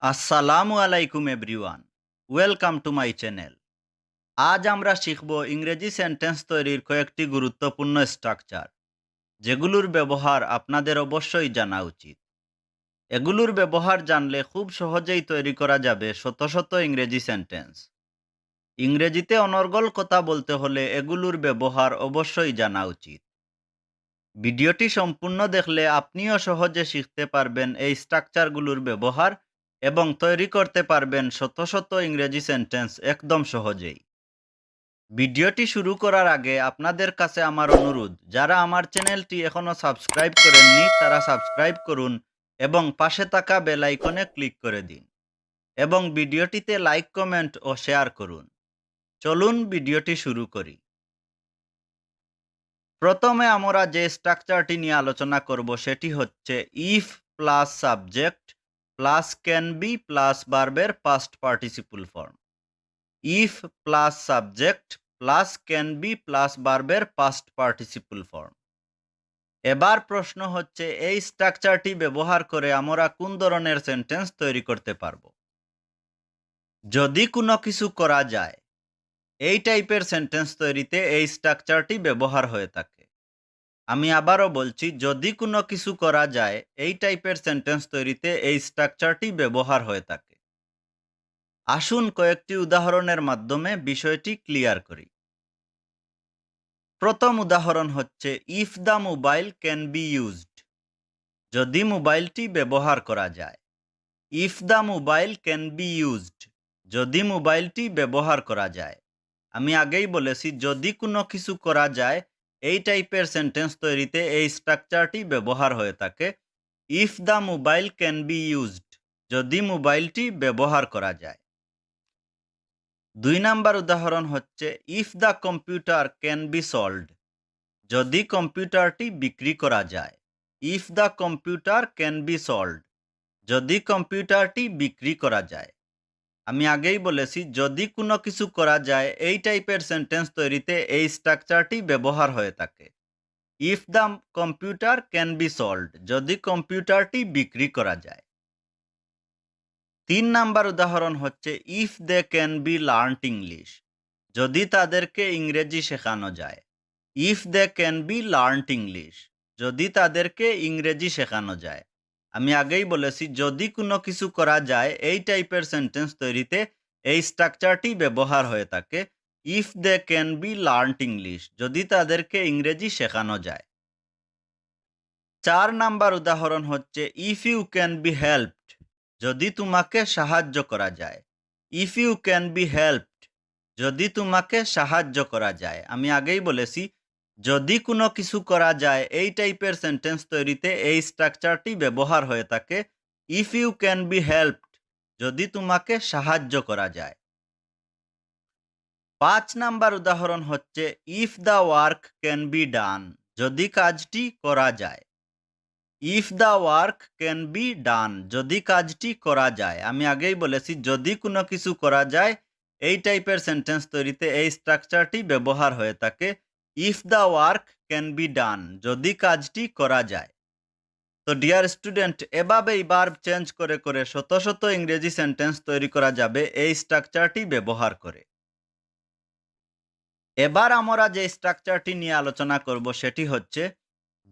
আসসালামু আলাইকুম everyone, welcome to my channel. আজ আমরা শিখব ইংরেজি সেন্টেন্স তৈরির কয়েকটি গুরুত্বপূর্ণ স্ট্রাকচার, যেগুলোর ব্যবহার আপনাদের অবশ্যই জানা উচিত। এগুলোর ব্যবহার জানলে খুব সহজেই তৈরি করা যাবে শত শত ইংরেজি সেন্টেন্স। ইংরেজিতে অনর্গল কথা বলতে হলে এগুলোর ব্যবহার অবশ্যই জানা উচিত। ভিডিওটি সম্পূর্ণ দেখলে আপনিও সহজে শিখতে পারবেন এই স্ট্রাকচারগুলোর ব্যবহার এবং তৈরি করতে পারবেন শত শত ইংরেজি সেন্টেন্স একদম সহজেই। ভিডিওটি শুরু করার আগে আপনাদের কাছে আমার অনুরোধ, যারা আমার চ্যানেলটি এখনও সাবস্ক্রাইব করেননি তারা সাবস্ক্রাইব করুন এবং পাশে থাকা বেল আইকনে ক্লিক করে দিন এবং ভিডিওটিতে লাইক, কমেন্ট ও শেয়ার করুন। চলুন ভিডিওটি শুরু করি। প্রথমে আমরা যে স্ট্রাকচারটি নিয়ে আলোচনা করব সেটি হচ্ছে if plus subject plus can be plus ভার্বের past participle form. If plus subject plus can be plus ভার্বের পাস্ট পার্টিসিপল ফর্ম। এবার প্রশ্ন হচ্ছে, এই স্ট্রাকচারটি ব্যবহার করে আমরা কোন ধরনের সেন্টেন্স তৈরি করতে পারব? যদি কোনো কিছু করা যায়, এই টাইপের সেন্টেন্স তৈরিতে এই স্ট্রাকচারটি ব্যবহার হয়ে থাকে। আমি আবারও বলছি, যদি কোনো কিছু করা যায়, এই টাইপের সেন্টেন্স তৈরিতে এই স্ট্রাকচারটি ব্যবহার হয়ে থাকে। আসুন কয়েকটি উদাহরণের মাধ্যমে বিষয়টি ক্লিয়ার করি। প্রথম উদাহরণ হচ্ছে, if the mobile can be used. যদি মোবাইলটি ব্যবহার করা যায়। If the mobile can be used, যদি মোবাইলটি ব্যবহার করা যায়। আমি আগেই বলেছি, যদি কোনো কিছু করা যায়, এই টাইপের সেন্টেন্স তৈরিতে এই স্ট্রাকচারটি ব্যবহার হয়ে থাকে। If the mobile can be used, যদি মোবাইলটি ব্যবহার করা যায়। 2 নাম্বার উদাহরণ হচ্ছে, if the computer can be sold. যদি কম্পিউটারটি বিক্রি করা যায়। If the computer can be sold, যদি কম্পিউটারটি বিক্রি করা যায়। আমি আগেই বলেছি, যদি কোনো কিছু করা যায়, এই টাইপের সেন্টেন্স তৈরিতে এই স্ট্রাকচারটি ব্যবহার হয়ে থাকে। If the computer can be sold, যদি কম্পিউটারটি বিক্রি করা যায়। 3 নাম্বার উদাহরণ হচ্ছে, if they can be learned English. যদি তাদেরকে ইংরেজি শেখানো যায়। If they can be learned English, যদি তাদেরকে ইংরেজি শেখানো যায়। আমি আগেই বলেছি, যদি কোনো কিছু করা যায়, এই টাইপের সেন্টেন্স তৈরিতে এই স্ট্রাকচারটি ব্যবহার হয়ে থাকে। If they can be learned English, যদি তাদেরকে ইংরেজি শেখানো যায়। 4 নাম্বার উদাহরণ হচ্ছে, if you can be helped. যদি তোমাকে সাহায্য করা যায়। If you can be helped, যদি তোমাকে সাহায্য করা যায়। আমি আগেই বলেছি, যদি কোনো কিছু করা যায়, এই টাইপের সেন্টেন্স তৈরিতে এই স্ট্রাকচারটি ব্যবহার হয়ে থাকে। If you can be helped, যদি তোমাকে সাহায্য করা যায়। 5 নাম্বার উদাহরণ হচ্ছে, if the work can be done. যদি কাজটি করা যায়। If the work can be done, যদি কাজটি করা যায়। আমি আগেই বলেছি, যদি কোনো কিছু করা যায়, এই টাইপের সেন্টেন্স তৈরিতে এই স্ট্রাকচারটি ব্যবহার হয়ে থাকে। If the work can be done, যদি কাজটি করা যায়। তো ডিয়ার স্টুডেন্ট, এভাবেই ভার্ব চেঞ্জ করে করে শত শত ইংরেজি সেন্টেন্স তৈরি করা যাবে এই স্ট্রাকচারটি ব্যবহার করে। এবার আমরা যে স্ট্রাকচারটি নিয়ে আলোচনা করব সেটি হচ্ছে,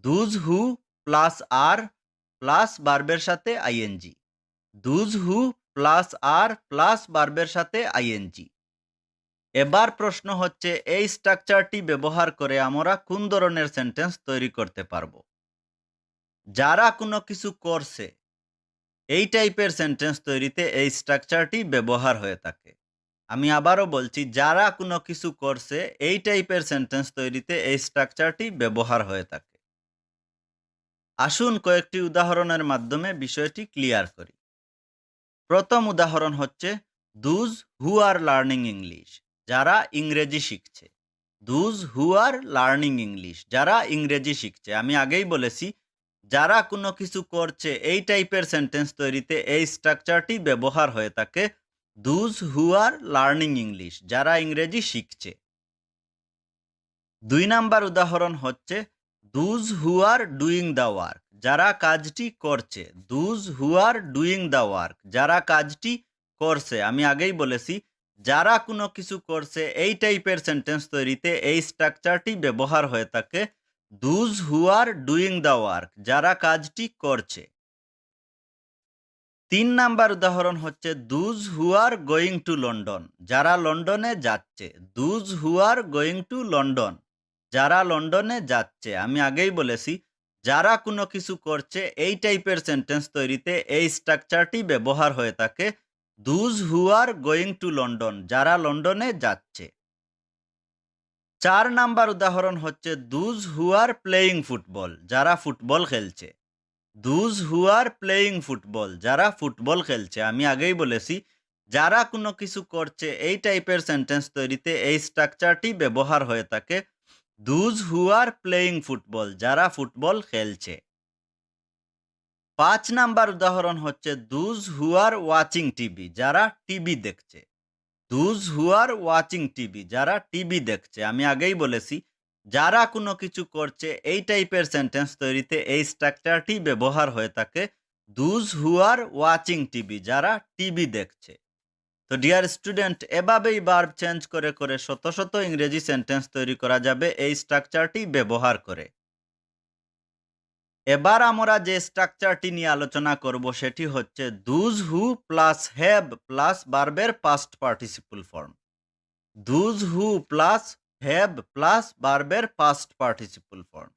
দুজ হু প্লাস আর প্লাস ভার্বের সাথে ING. Does who plus are plus ভার্বের সাথে আইএনজি। এবার প্রশ্ন হচ্ছে, এই স্ট্রাকচারটি ব্যবহার করে আমরা কোন ধরনের সেন্টেন্স তৈরি করতে পারবো? যারা কোনো কিছু করছে, এই টাইপের সেন্টেন্স তৈরিতে এই স্ট্রাকচারটি ব্যবহার হয়ে থাকে। আমি আবারও বলছি, যারা কোনো কিছু করছে, এই টাইপের সেন্টেন্স তৈরিতে এই স্ট্রাকচারটি ব্যবহার হয়ে থাকে। আসুন কয়েকটি উদাহরণের মাধ্যমে বিষয়টি ক্লিয়ার করি। প্রথম উদাহরণ হচ্ছে, দুজ হু আর লার্নিং ইংলিশ। যারা ইংরেজি শিখছে। দুজ হু আর লার্নিং ইংলিশ, যারা ইংরেজি শিখছে। আমি আগেই বলেছি, যারা কোনো কিছু করছে, এই টাইপের সেন্টেন্স তৈরিতে এই স্ট্রাকচারটি ব্যবহার হয়ে থাকে। দুজ হু আর লার্নিং ইংলিশ, যারা ইংরেজি শিখছে। 2 নাম্বার উদাহরণ হচ্ছে, those who are doing the work, যারা কাজটি করছে। those who are doing the work, যারা কাজটি করছে। আমি আগেই বলেছি যারা কোনো কিছু করছে এই টাইপের সেন্টেন্স তৈরিতে এই স্ট্রাকচারটি ব্যবহার হয়ে থাকে। those who are doing the work, যারা কাজটি করছে। 3 নাম্বার উদাহরণ হচ্ছে those who are going to London, যারা লন্ডনে যাচ্ছে। those who are going to London, যারা লন্ডনে যাচ্ছে। আমি আগেই বলেছি যারা কোনো কিছু করছে এই টাইপের সেন্টেন্স তৈরিতে এই স্ট্রাকচারটি ব্যবহার হয়ে থাকে। those who are going to London, যারা লন্ডনে যাচ্ছে। 4 নাম্বার উদাহরণ হচ্ছে those who are playing football, যারা ফুটবল খেলছে। those who are playing football, যারা ফুটবল খেলছে। আমি আগেই বলেছি যারা কোনো কিছু করছে এই টাইপের সেন্টেন্স তৈরিতে এই স্ট্রাকচারটি ব্যবহার হয়ে থাকে। those who are playing football, যারা ফুটবল খেলছে। 5 নাম্বার উদাহরণ হচ্ছে those who are watching TV, যারা টিভি দেখছে। those who are watching TV, যারা টিভি দেখছে। আমি আগেই বলেছি যারা কোনো কিছু করছে এই টাইপের সেন্টেন্স তৈরিতে এই স্ট্রাকচারটি ব্যবহার হয়ে থাকে। those who are watching TV, যারা টিভি দেখছে। তো ডিয়ার স্টুডেন্ট, এভাবেই ভার্ব চেঞ্জ করে করে শত শত ইংরেজি সেন্টেন্স তৈরি করা যাবে এই স্ট্রাকচারটি ব্যবহার করে। এবার আমরা যে স্ট্রাকচারটি নিয়ে আলোচনা করব সেটি হচ্ছে those who plus have plus ভার্বের past participle form. those who plus have plus ভার্বের পাস্ট পার্টিসিপল ফর্ম।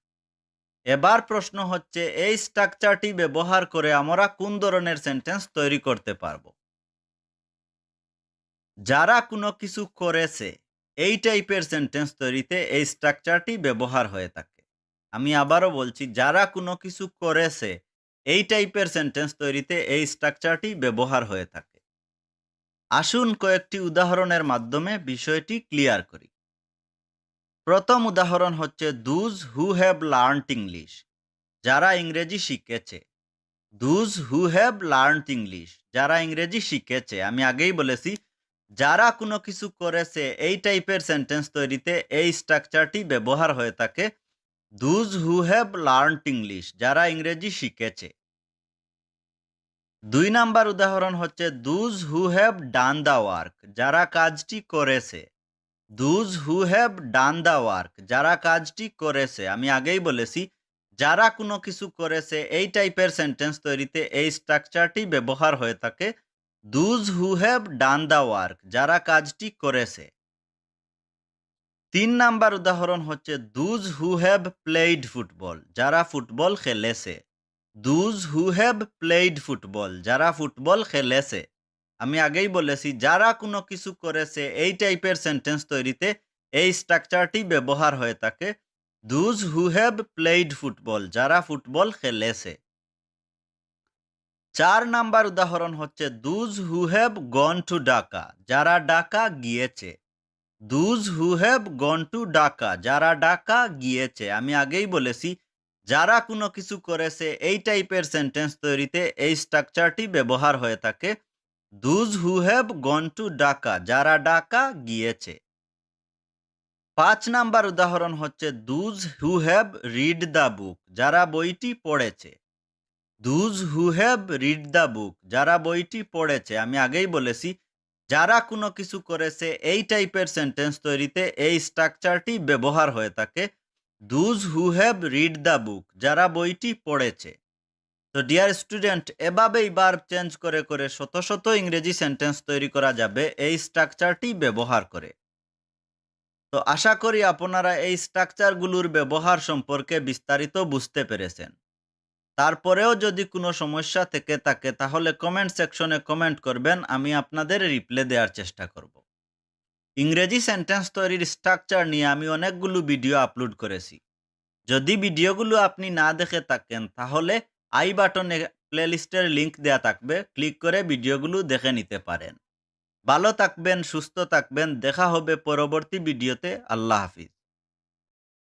এবার প্রশ্ন হচ্ছে এই স্ট্রাকচারটি ব্যবহার করে আমরা কোন ধরনের সেন্টেন্স তৈরি করতে পারবো। যারা কোনো কিছু করেছে এই টাইপের সেন্টেন্স তৈরিতে এই স্ট্রাকচারটি ব্যবহার হয়ে থাকে। আমি আবারও বলছি যারা কোনো কিছু করেছে এই টাইপের সেন্টেন্স তৈরিতে এই স্ট্রাকচারটি ব্যবহার হয়ে থাকে। আসুন কয়েকটি উদাহরণের মাধ্যমে বিষয়টি ক্লিয়ার করি। প্রথম উদাহরণ হচ্ছে those who have learned English, যারা ইংরেজি শিখেছে। those who have learned English, যারা ইংরেজি শিখেছে। আমি আগেই বলেছি যারা কোনো কিছু করেছে এই টাইপের সেন্টেন্স তৈরিতে এই স্ট্রাকচারটি ব্যবহার হয়ে থাকে। those who have learned English, যারা ইংরেজি শিখেছে। 2 নাম্বার উদাহরণ হচ্ছে those who have done the work, যারা কাজটি করেছে। those who have done the work, যারা কাজটি করেছে। আমি আগেই বলেছি যারা কোনো কিছু করেছে এই টাইপের সেন্টেন্স তৈরিতে এই স্ট্রাকচারটি ব্যবহার হয়ে থাকে। those who have done the work, যারা কাজটি করেছে। 3 নাম্বার উদাহরণ হচ্ছে those who have played football, যারা ফুটবল খেলেছে। those who have played football, যারা ফুটবল খেলেছে। আমি আগেই বলেছি যারা কোনো কিছু করেছে এই টাইপের সেন্টেন্স তৈরিতে এই স্ট্রাকচারটি ব্যবহার হয়ে থাকে। those who have played football, যারা ফুটবল খেলেছে। 4 নাম্বার উদাহরণ হচ্ছে those who have gone to Dhaka, যারা ঢাকা গিয়েছে। those who have gone to Dhaka, যারা ঢাকা গিয়েছে। আমি আগেই বলেছি যারা কোনো কিছু করেছে এই টাইপের সেন্টেন্স তৈরিতে এই স্ট্রাকচারটি ব্যবহার হয়ে থাকে। those who have gone to Dhaka, যারা ঢাকা গিয়েছে। 5 নাম্বার উদাহরণ হচ্ছে those who have read the book, যারা বইটি পড়েছে। those who have read the book, যারা বইটি পড়েছে। আমি আগেই বলেছি যারা কোনো কিছু করেছে এই টাইপের সেন্টেন্স তৈরিতে এই স্ট্রাকচারটি ব্যবহার হয়ে থাকে। those who have read the book, যারা বইটি পড়েছে। তো ডিয়ার স্টুডেন্ট, এভাবেই ভার্ব চেঞ্জ করে করে শত শত ইংরেজি সেন্টেন্স তৈরি করা যাবে এই স্ট্রাকচারটি ব্যবহার করে। তো আশা করি আপনারা এই স্ট্রাকচারগুলোর ব্যবহার সম্পর্কে বিস্তারিত বুঝতে পেরেছেন। তারপরেও যদি কোনো সমস্যা থেকে থাকে তাহলে কমেন্ট সেকশনে কমেন্ট করবেন, আমি আপনাদের রিপ্লাই দেওয়ার চেষ্টা করব। ইংরেজি সেন্টেন্স তৈরির স্ট্রাকচার নিয়ে আমি অনেকগুলো ভিডিও আপলোড করেছি। যদি ভিডিওগুলো আপনি না দেখে থাকেন তাহলে আই বাটনে প্লেলিস্টের লিংক দেয়া থাকবে, ক্লিক করে ভিডিওগুলো দেখে নিতে পারেন। ভালো থাকবেন, সুস্থ থাকবেন, দেখা হবে পরবর্তী ভিডিওতে। আল্লাহ হাফিজ।